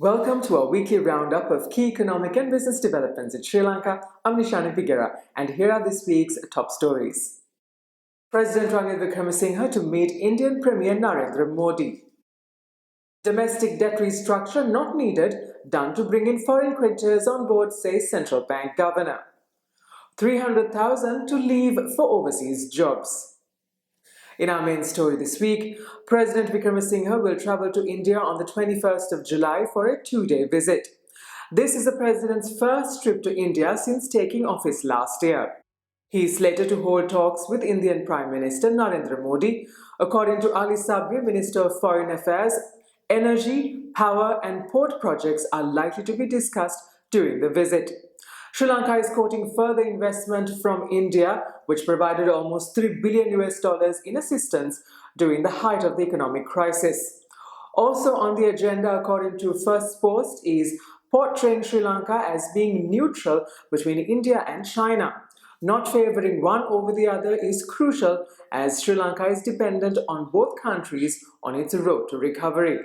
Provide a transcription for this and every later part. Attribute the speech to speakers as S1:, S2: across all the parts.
S1: Welcome to our weekly roundup of key economic and business developments in Sri Lanka. I'm Nishani Pigera, and here are this week's top stories. President Ranil Wickramasinghe to meet Indian Premier Narendra Modi. Domestic debt restructure not needed, done to bring in foreign creditors on board, says central bank governor. 300,000 to leave for overseas jobs. In our main story this week, President Wickramasinghe will travel to India on the 21st of July for a two-day visit. This is the president's first trip to India since taking office last year. He is slated to hold talks with Indian Prime Minister Narendra Modi. According to Ali Sabri, Minister of Foreign Affairs, energy, power and port projects are likely to be discussed during the visit. Sri Lanka is courting further investment from India, which provided almost $3 billion in assistance during the height of the economic crisis. Also on the agenda, according to First Post, is portraying Sri Lanka as being neutral between India and China. Not favoring one over the other is crucial as Sri Lanka is dependent on both countries on its road to recovery.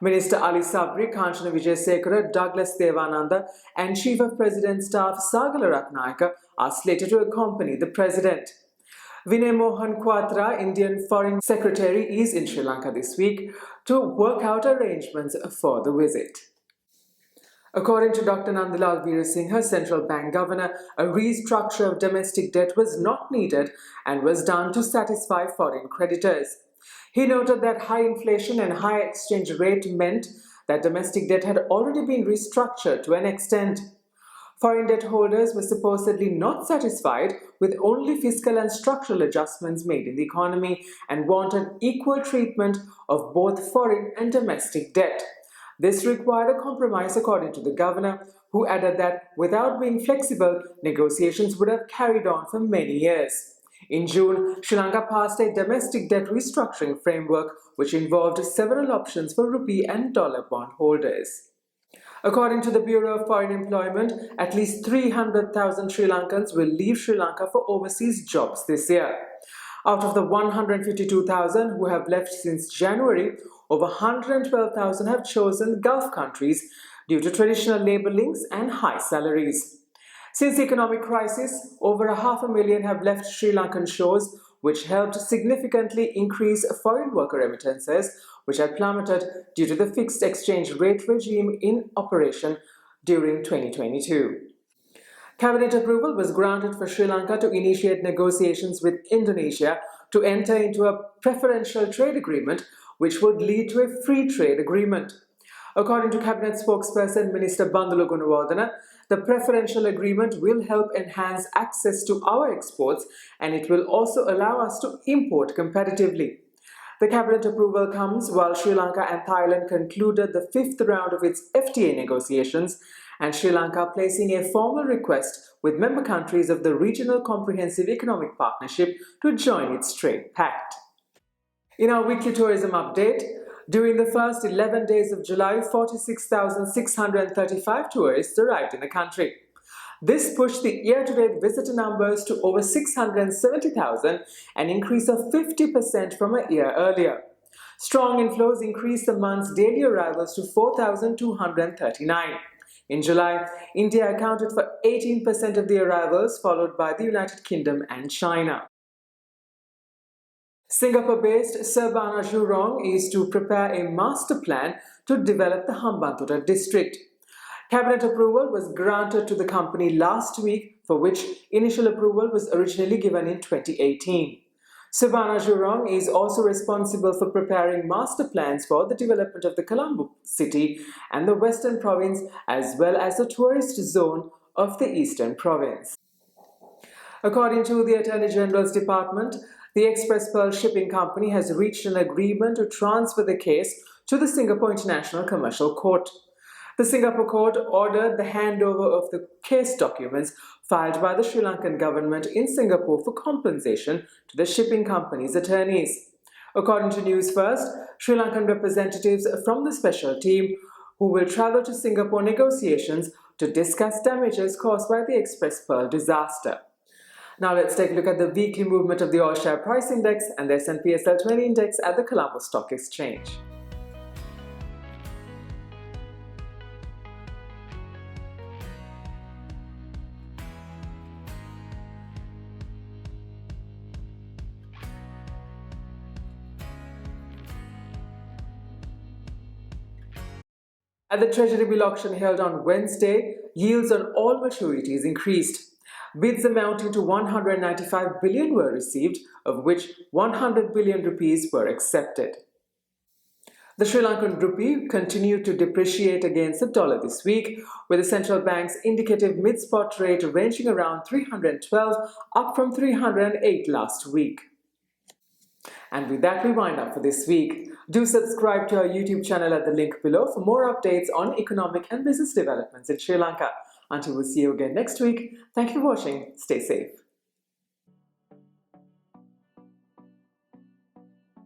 S1: Minister Ali Sabri, Kanchana Wijesekara, Douglas Devananda and Chief of President Staff Sagala Ratnayaka are slated to accompany the President. Vinay Mohan Quatra, Indian Foreign Secretary, is in Sri Lanka this week to work out arrangements for the visit. According to Dr. Nandalal Veerasinghe, central bank governor, a restructure of domestic debt was not needed and was done to satisfy foreign creditors. He noted that high inflation and high exchange rate meant that domestic debt had already been restructured to an extent. Foreign debt holders were supposedly not satisfied with only fiscal and structural adjustments made in the economy and wanted equal treatment of both foreign and domestic debt. This required a compromise, according to the governor, who added that without being flexible, negotiations would have carried on for many years. In June, Sri Lanka passed a domestic debt restructuring framework which involved several options for rupee and dollar bond holders. According to the Bureau of Foreign Employment, at least 300,000 Sri Lankans will leave Sri Lanka for overseas jobs this year. Out of the 152,000 who have left since January, over 112,000 have chosen Gulf countries due to traditional labor links and high salaries. Since the economic crisis, over 500,000 have left Sri Lankan shores, which helped significantly increase foreign worker remittances, which had plummeted due to the fixed exchange rate regime in operation during 2022. Cabinet approval was granted for Sri Lanka to initiate negotiations with Indonesia to enter into a preferential trade agreement, which would lead to a free trade agreement. According to Cabinet spokesperson Minister Bandulu Gunawardena, the preferential agreement will help enhance access to our exports and it will also allow us to import competitively. The cabinet approval comes while Sri Lanka and Thailand concluded the fifth round of its FTA negotiations and Sri Lanka placing a formal request with member countries of the Regional Comprehensive Economic Partnership to join its trade pact. In our weekly tourism update, during the first 11 days of July, 46,635 tourists arrived in the country. This pushed the year-to-date visitor numbers to over 670,000, an increase of 50% from a year earlier. Strong inflows increased the month's daily arrivals to 4,239. In July, India accounted for 18% of the arrivals, followed by the United Kingdom and China. Singapore-based Surbana Jurong is to prepare a master plan to develop the Hambantota district. Cabinet approval was granted to the company last week, for which initial approval was originally given in 2018. Surbana Jurong is also responsible for preparing master plans for the development of the Colombo city and the Western Province, as well as the tourist zone of the Eastern Province. According to the Attorney General's Department, the Express Pearl Shipping Company has reached an agreement to transfer the case to the Singapore International Commercial Court. The Singapore court ordered the handover of the case documents filed by the Sri Lankan government in Singapore for compensation to the shipping company's attorneys. According to News First, Sri Lankan representatives from the special team who will travel to Singapore negotiations to discuss damages caused by the Express Pearl disaster. Now let's take a look at the weekly movement of the All Share Price Index and the S&P SL 20 Index at the Colombo Stock Exchange. At the Treasury bill auction held on Wednesday, yields on all maturities increased. Bids amounting to 195 billion were received, of which 100 billion rupees were accepted. The Sri Lankan rupee continued to depreciate against the dollar this week, with the central bank's indicative mid-spot rate ranging around 312, up from 308 last week. And with that, we wind up for this week. Do subscribe to our YouTube channel at the link below for more updates on economic and business developments in Sri Lanka. Until we see you again next week, thank you for watching. Stay safe.